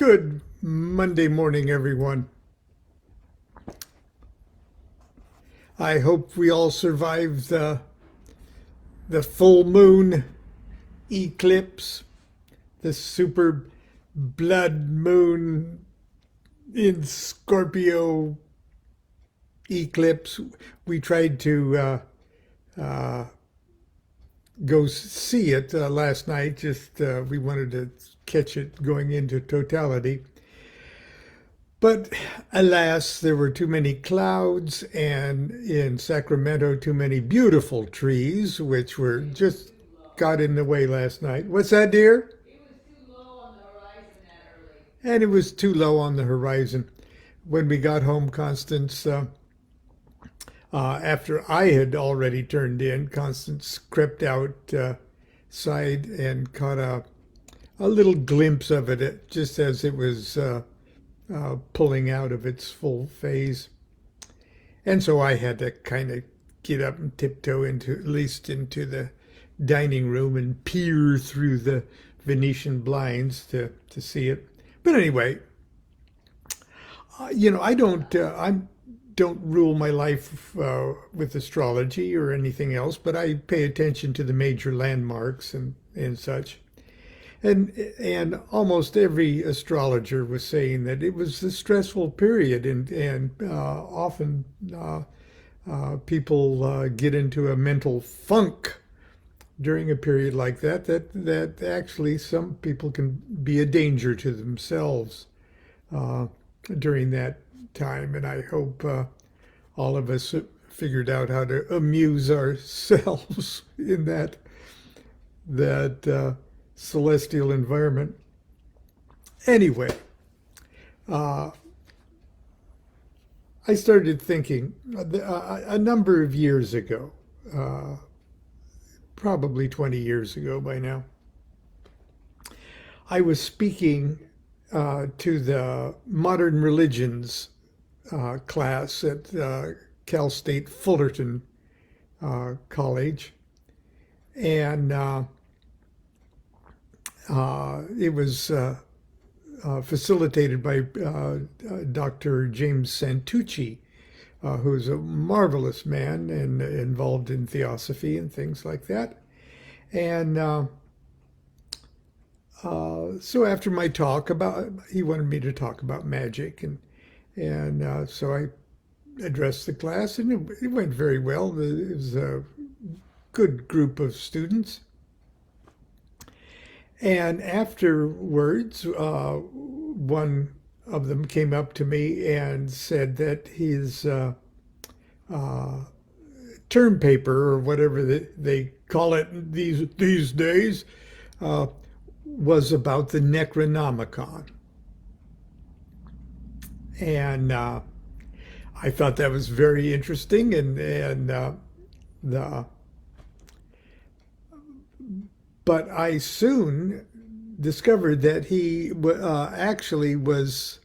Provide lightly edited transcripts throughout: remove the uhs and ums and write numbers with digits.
Good Monday morning, everyone. I hope we all survived the full moon eclipse, the super blood moon in Scorpio eclipse. We tried to uh, go see it last night. Just we wanted to catch it going into totality. But alas, there were too many clouds, and in Sacramento, too many beautiful trees, which were just got in the way last night. What's that, dear? And it was too low on the horizon. When we got home, Constance, after I had already turned in, Constance crept outside and caught a little glimpse of it just as it was pulling out of its full phase. And so I had to kind of get up and tiptoe at least into the dining room and peer through the Venetian blinds to see it. But anyway, I don't rule my life with astrology or anything else, but I pay attention to the major landmarks and such. And almost every astrologer was saying that it was a stressful period, and often people get into a mental funk during a period like that actually some people can be a danger to themselves during that time. And I hope all of us figured out how to amuse ourselves in that celestial environment. Anyway, I started thinking a number of years ago, probably 20 years ago by now, I was speaking to the modern religions class at Cal State Fullerton College. And it was facilitated by Dr. James Santucci, who's a marvelous man and involved in theosophy and things like that. And so after my talk he wanted me to talk about magic, and so I addressed the class, and it went very well. It was a good group of students. And afterwards, one of them came up to me and said that his term paper, or whatever they call it these days, was about the Necronomicon. And I thought that was very interesting, but I soon discovered that he actually was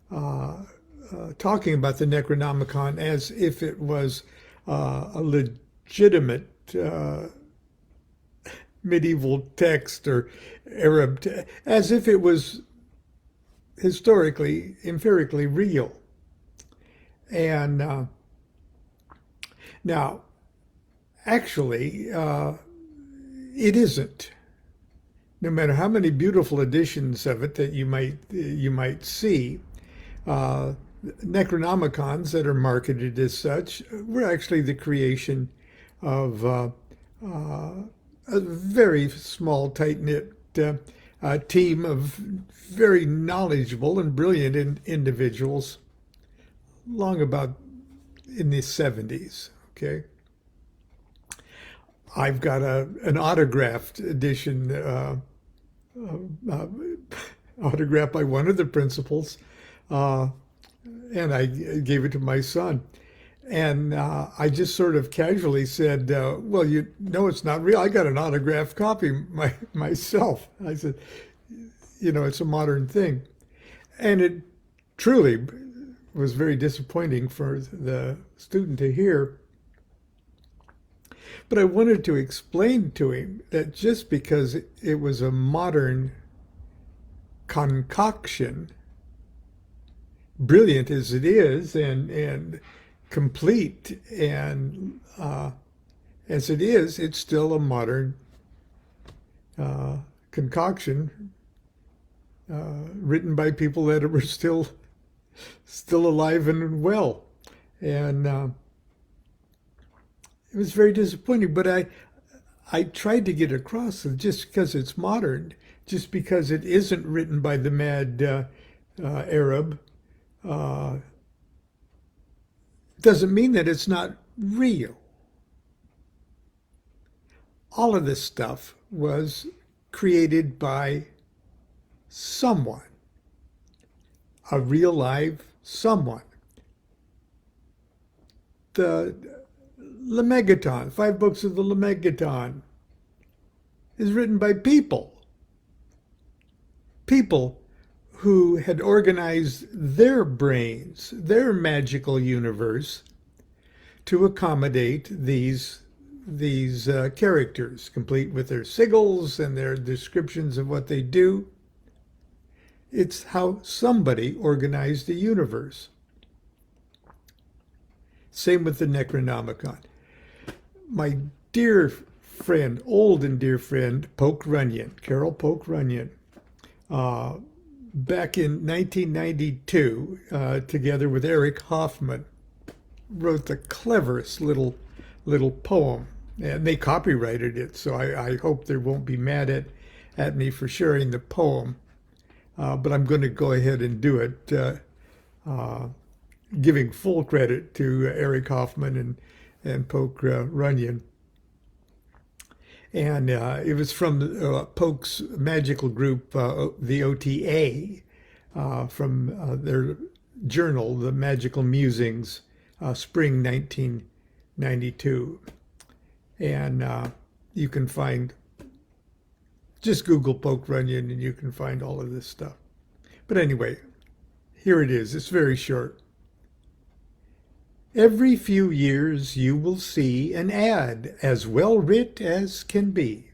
talking about the Necronomicon as if it was a legitimate medieval text or Arab, as if it was historically, empirically real. And now, actually, it isn't. No matter how many beautiful editions of it that you might see, Necronomicons that are marketed as such were actually the creation of a very small, tight-knit team of very knowledgeable and brilliant individuals, long about in the 70s. Okay. I've got an autographed edition, autographed by one of the principals, and I gave it to my son. And I just sort of casually said, well, it's not real. I got an autographed copy myself. I said, it's a modern thing. And it truly was very disappointing for the student to hear. But I wanted to explain to him that just because it was a modern concoction, brilliant as it is and complete and as it is, it's still a modern concoction written by people that were still alive and well. And it was very disappointing, but I tried to get across that just because it's modern, just because it isn't written by the mad Arab, doesn't mean that it's not real. All of this stuff was created by someone, a real live someone. The Lemegeton, 5 books of the Lemegeton, is written by people. People who had organized their brains, their magical universe, to accommodate these characters, complete with their sigils and their descriptions of what they do. It's how somebody organized the universe. Same with the Necronomicon. My dear friend, old and dear friend, Poke Runyon, Carol Poke Runyon, back in 1992, together with Eric Hoffman, wrote the cleverest little poem, and they copyrighted it, so I hope they won't be mad at me for sharing the poem, but I'm going to go ahead and do it, giving full credit to Eric Hoffman and Poke Runyon. And it was from Poke's magical group, the OTA, from their journal, The Magical Musings, spring 1992. And you can find, just Google Poke Runyon and you can find all of this stuff. But anyway, here it is. It's very short. Every few years you will see an ad as well writ as can be,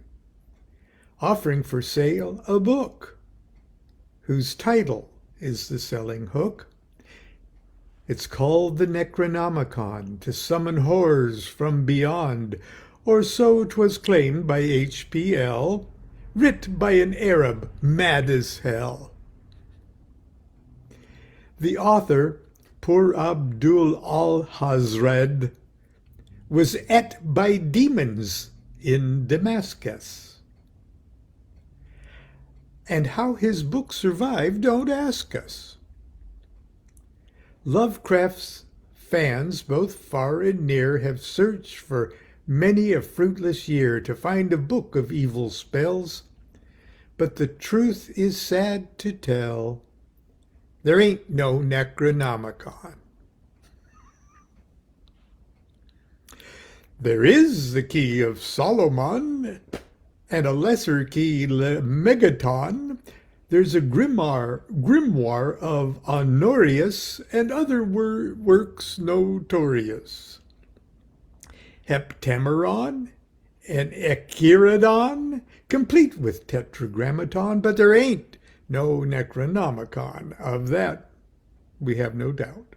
offering for sale a book whose title is the selling hook. It's called the Necronomicon, to summon horrors from beyond, or so 'twas claimed by HPL, writ by an Arab mad as hell. The author, Poor Abdul al-Hazred, was et by demons in Damascus. And how his book survived, don't ask us. Lovecraft's fans, both far and near, have searched for many a fruitless year to find a book of evil spells, but the truth is sad to tell. There ain't no Necronomicon. There is the key of Solomon and a lesser key, Megaton. There's a grimoire of Honorius and other works notorious. Heptameron and Echidron, complete with Tetragrammaton, but there ain't no Necronomicon. Of that, we have no doubt.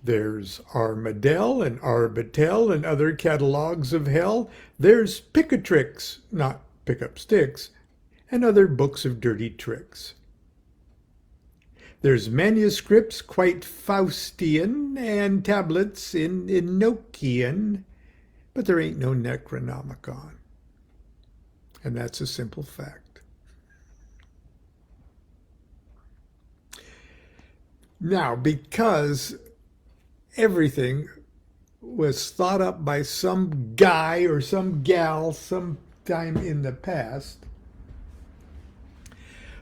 There's Armadell and Arbatel and other catalogues of hell. There's Picatrix, not pick up sticks, and other books of dirty tricks. There's manuscripts quite Faustian and tablets in Enochian, but there ain't no Necronomicon. And that's a simple fact. Now, because everything was thought up by some guy or some gal sometime in the past,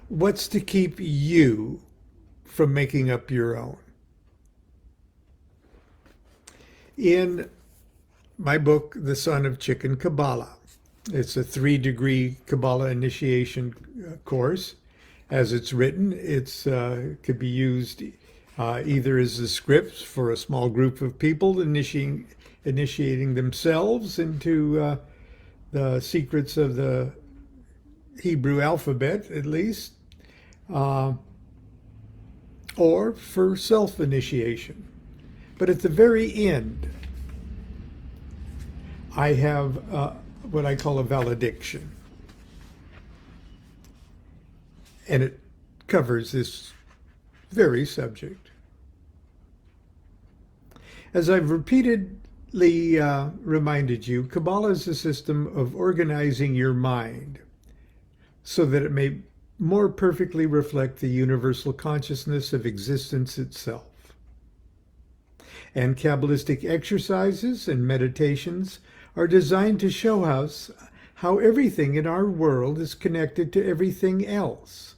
what's to keep you from making up your own? In my book, The Son of Chicken Kabbalah, it's a 3-degree Kabbalah initiation course. As it's written, it's could be used either as the scripts for a small group of people initiating themselves into the secrets of the Hebrew alphabet, at least, uh, or for self-initiation. But at the very end, I have what I call a valediction. And it covers this very subject. As I've repeatedly reminded you, Kabbalah is a system of organizing your mind so that it may more perfectly reflect the universal consciousness of existence itself. And Kabbalistic exercises and meditations are designed to show us how everything in our world is connected to everything else,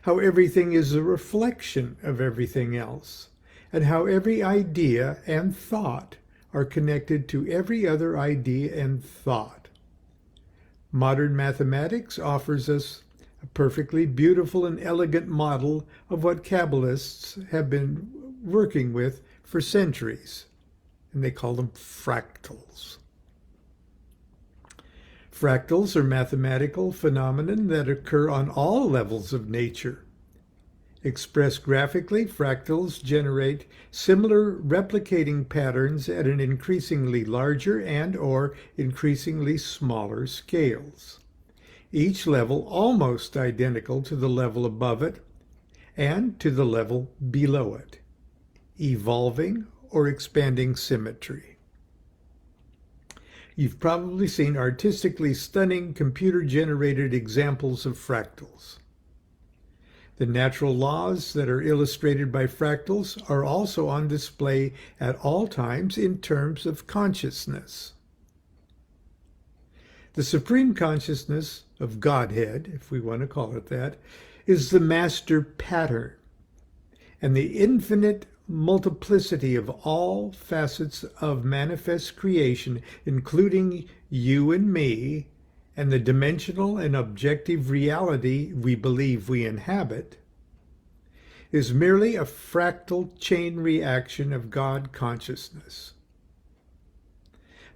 how everything is a reflection of everything else, and how every idea and thought are connected to every other idea and thought. Modern mathematics offers us a perfectly beautiful and elegant model of what Kabbalists have been working with for centuries, and they call them fractals. Fractals are mathematical phenomena that occur on all levels of nature. Expressed graphically, fractals generate similar replicating patterns at an increasingly larger and/or increasingly smaller scales, each level almost identical to the level above it and to the level below it, evolving or expanding symmetry. You've probably seen artistically stunning computer-generated examples of fractals. The natural laws that are illustrated by fractals are also on display at all times in terms of consciousness. The supreme consciousness of Godhead, if we want to call it that, is the master pattern, and the infinite multiplicity of all facets of manifest creation, including you and me, and the dimensional and objective reality we believe we inhabit, is merely a fractal chain reaction of God consciousness.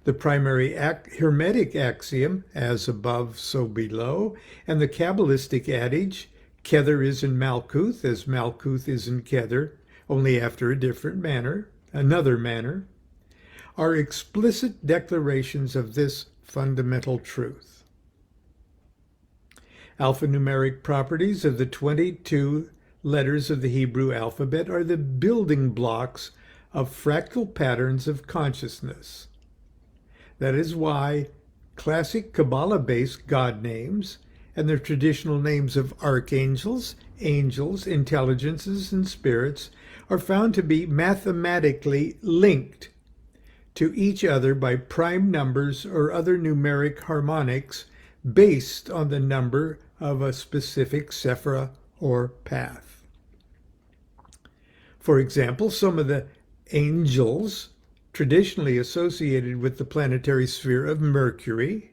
The primary Hermetic axiom, as above, so below, and the Kabbalistic adage, Kether is in Malkuth as Malkuth is in Kether, only after a different manner, another manner, are explicit declarations of this fundamental truth. Alphanumeric properties of the 22 letters of the Hebrew alphabet are the building blocks of fractal patterns of consciousness. That is why classic Kabbalah-based God names and the traditional names of archangels, angels, intelligences, and spirits are found to be mathematically linked to each other by prime numbers or other numeric harmonics based on the number of a specific sephira or path. For example, some of the angels traditionally associated with the planetary sphere of Mercury,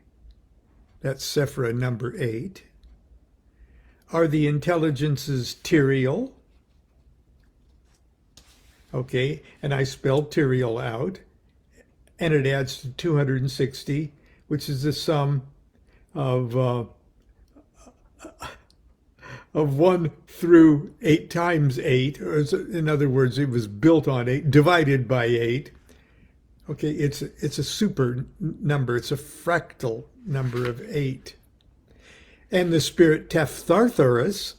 that's sephira number 8, are the intelligences Tyrael, okay, and I spelled Tyrael out, and it adds to 260, which is the sum of 1 through 8 times 8, or in other words, it was built on 8, divided by 8. Okay, it's a super number. It's a fractal number of 8. And the spirit Tephthartharis,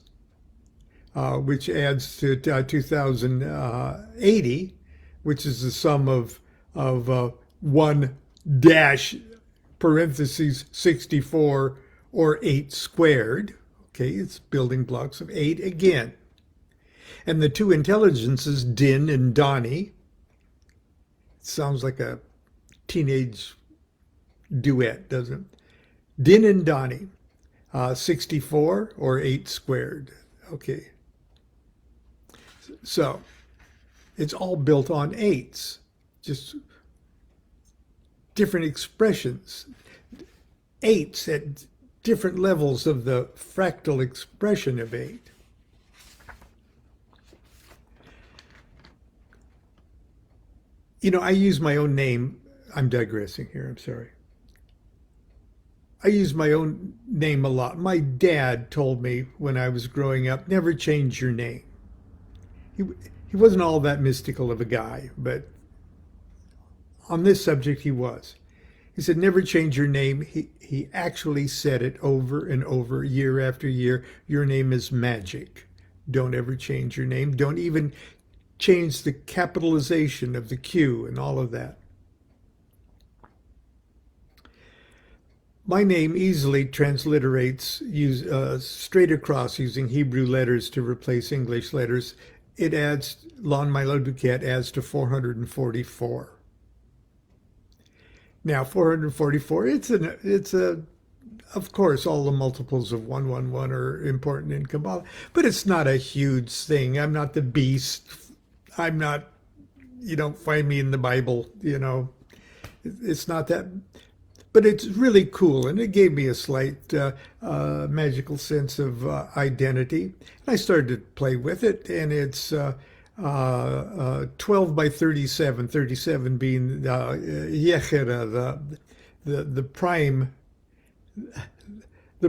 which adds to 2080, which is the sum of 1 dash parentheses 64 or 8 squared. Okay, it's building blocks of 8 again. And the two intelligences, Din and Dani, sounds like a teenage duet, doesn't it? Din and Dani, 64 or 8 squared. Okay. So it's all built on 8s, just different expressions. 8s at different levels of the fractal expression of 8. You know, I use my own name. I'm digressing here. I'm sorry. I use my own name a lot. My dad told me when I was growing up, never change your name. He, he wasn't all that mystical of a guy, but on this subject he was. He said, never change your name. He actually said it over and over, year after year. Your name is magic. Don't ever change your name. Don't even change the capitalization of the Q and all of that. My name easily transliterates straight across using Hebrew letters to replace English letters. It adds, Lon Milo DuQuette adds to 444. Now, 444, of course, all the multiples of 111 are important in Kabbalah, but it's not a huge thing. I'm not the beast. I'm not, you don't find me in the Bible, It's not that, but it's really cool, and it gave me a slight magical sense of identity. And I started to play with it, and it's 12 by 37, 37 being Yechera, the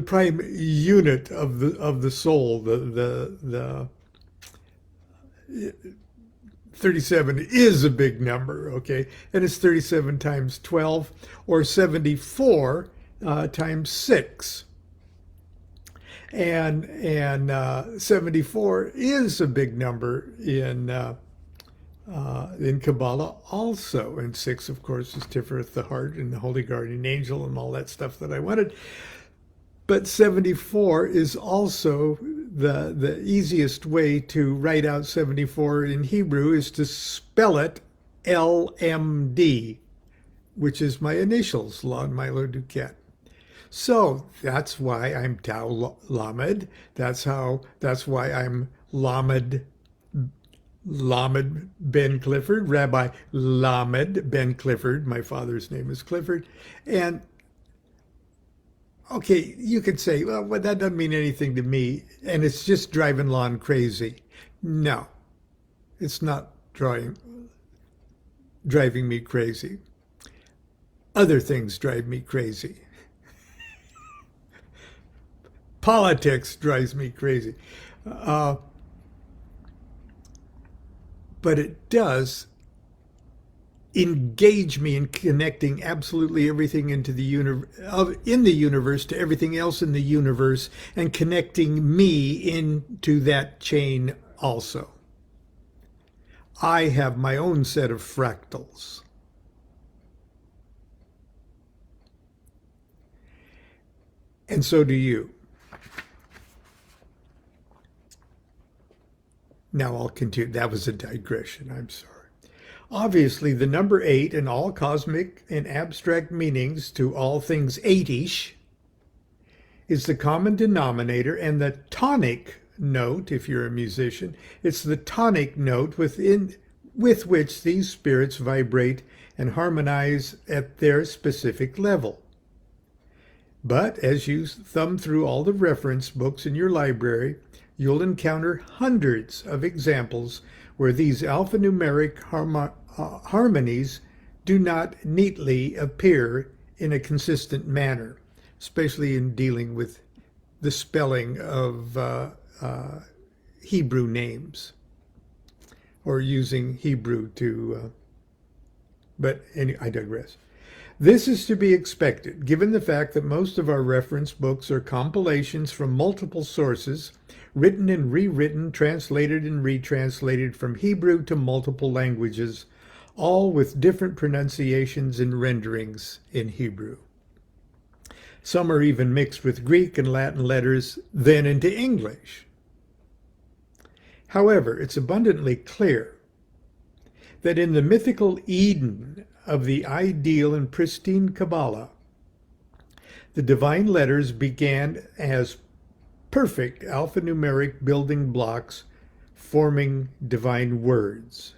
prime unit of the soul. The 37 is a big number, okay, and it's 37 times 12, or 74 times 6. And 74 is a big number in Kabbalah also. And 6, of course, is Tifereth, the heart, and the holy guardian angel, and all that stuff that I wanted. But 74 is also the easiest way to write out 74 in Hebrew is to spell it LMD, which is my initials, Lon Milo DuQuette. So that's why I'm Tau Lamed. That's why I'm Lamed Ben Clifford, Rabbi Lamed Ben Clifford. My father's name is Clifford. And okay, you could say, well, that doesn't mean anything to me, and it's just driving Lon crazy. No, it's not driving me crazy. Other things drive me crazy. Politics drives me crazy. But it does engage me in connecting absolutely everything in the universe to everything else in the universe, and connecting me into that chain also. I have my own set of fractals. And so do you. Now I'll continue. That was a digression. I'm sorry. Obviously, the number 8 in all cosmic and abstract meanings to all things 8-ish is the common denominator and the tonic note, if you're a musician. It's the tonic note with which these spirits vibrate and harmonize at their specific level. But as you thumb through all the reference books in your library, you'll encounter hundreds of examples where these alphanumeric harmonies do not neatly appear in a consistent manner, especially in dealing with the spelling of Hebrew names, or using Hebrew to, but anyway, I digress. This is to be expected, given the fact that most of our reference books are compilations from multiple sources, written and rewritten, translated and retranslated from Hebrew to multiple languages, all with different pronunciations and renderings in Hebrew. Some are even mixed with Greek and Latin letters, then into English. However, it's abundantly clear that in the mythical Eden of the ideal and pristine Kabbalah, the divine letters began as perfect alphanumeric building blocks forming divine words,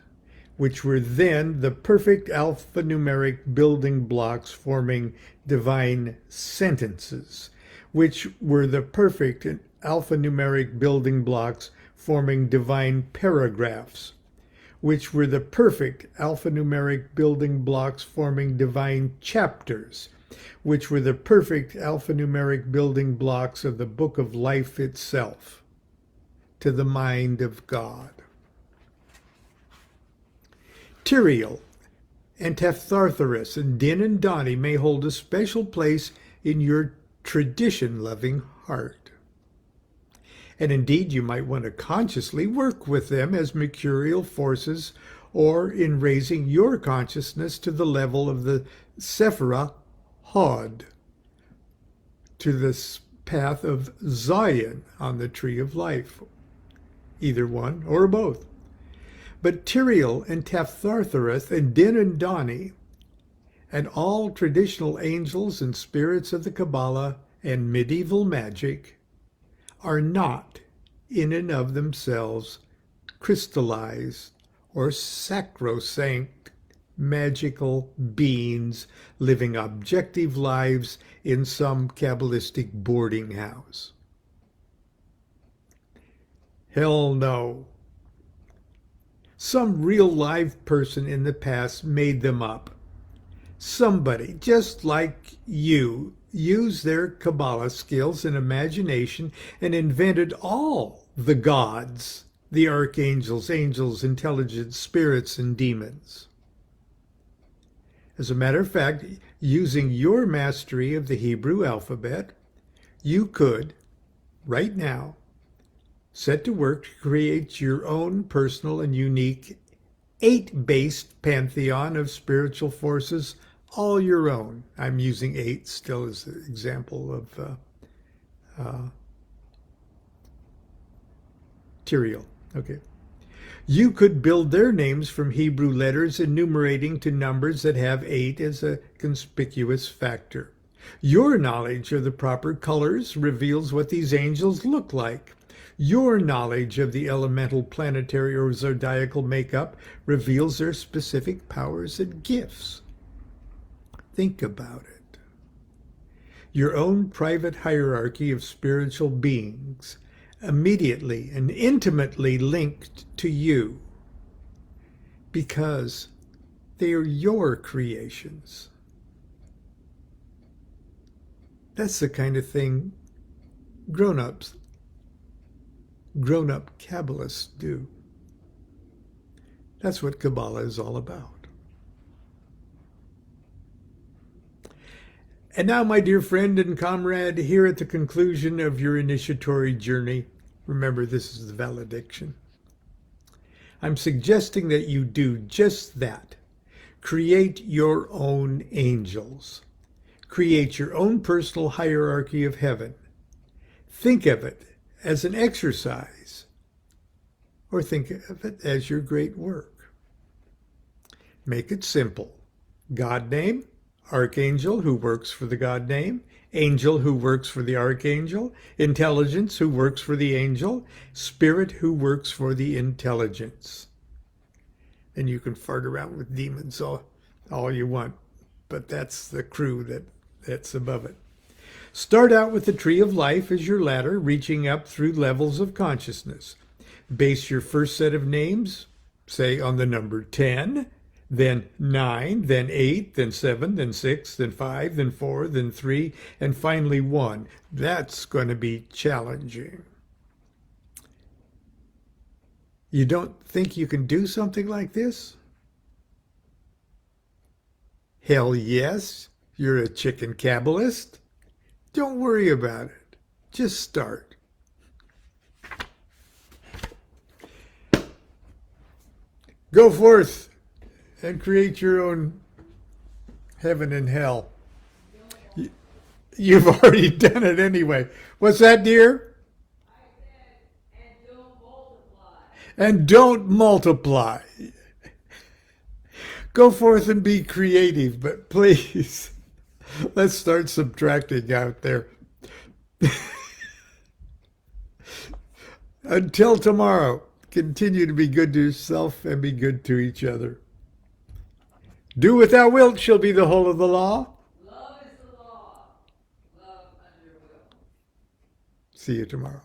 which were then the perfect alphanumeric building blocks forming divine sentences, which were the perfect alphanumeric building blocks forming divine paragraphs, which were the perfect alphanumeric building blocks forming divine chapters, which were the perfect alphanumeric building blocks of the book of life itself, to the mind of God. Tyrael and Tephthartharis and Din and Dani may hold a special place in your tradition-loving heart. And indeed, you might want to consciously work with them as mercurial forces, or in raising your consciousness to the level of the Sephirah Hod, to the path of Zion on the tree of life, either one or both. But Tyrael and Tephthartharis and Din and Dani and all traditional angels and spirits of the Kabbalah and medieval magic are not in and of themselves crystallized or sacrosanct magical beings living objective lives in some Kabbalistic boarding house. Hell no. Some real live person in the past made them up. Somebody, just like you, used their Kabbalah skills and imagination and invented all the gods, the archangels, angels, intelligent spirits, and demons. As a matter of fact, using your mastery of the Hebrew alphabet, you could, right now, set to work to create your own personal and unique 8-based pantheon of spiritual forces, all your own. I'm using 8 still as an example of Tyrael. Okay. You could build their names from Hebrew letters, enumerating to numbers that have 8 as a conspicuous factor. Your knowledge of the proper colors reveals what these angels look like. Your knowledge of the elemental, planetary, or zodiacal makeup reveals their specific powers and gifts. Think about it. Your own private hierarchy of spiritual beings, immediately and intimately linked to you, because they are your creations. That's the kind of thing grown-up Kabbalists do. That's what Kabbalah is all about. And now, my dear friend and comrade, here at the conclusion of your initiatory journey, remember this is the valediction, I'm suggesting that you do just that. Create your own angels. Create your own personal hierarchy of heaven. Think of it as an exercise, or think of it as your great work. Make it simple. God name, archangel who works for the God name, angel who works for the archangel, intelligence who works for the angel, spirit who works for the intelligence. And you can fart around with demons all you want, but that's the crew that's above it. Start out with the tree of life as your ladder, reaching up through levels of consciousness. Base your first set of names, say, on the number 10, then 9, then 8, then 7, then 6, then 5, then 4, then 3, and finally 1. That's going to be challenging. You don't think you can do something like this? Hell yes, you're a chicken Kabbalist. Don't worry about it. Just start. Go forth and create your own heaven and hell. You've already done it anyway. What's that, dear? I said, and don't multiply. And don't multiply. Go forth and be creative, but please, let's start subtracting out there. Until tomorrow, continue to be good to yourself and be good to each other. Do what thou wilt shall be the whole of the law. Love is the law. Love under will. See you tomorrow.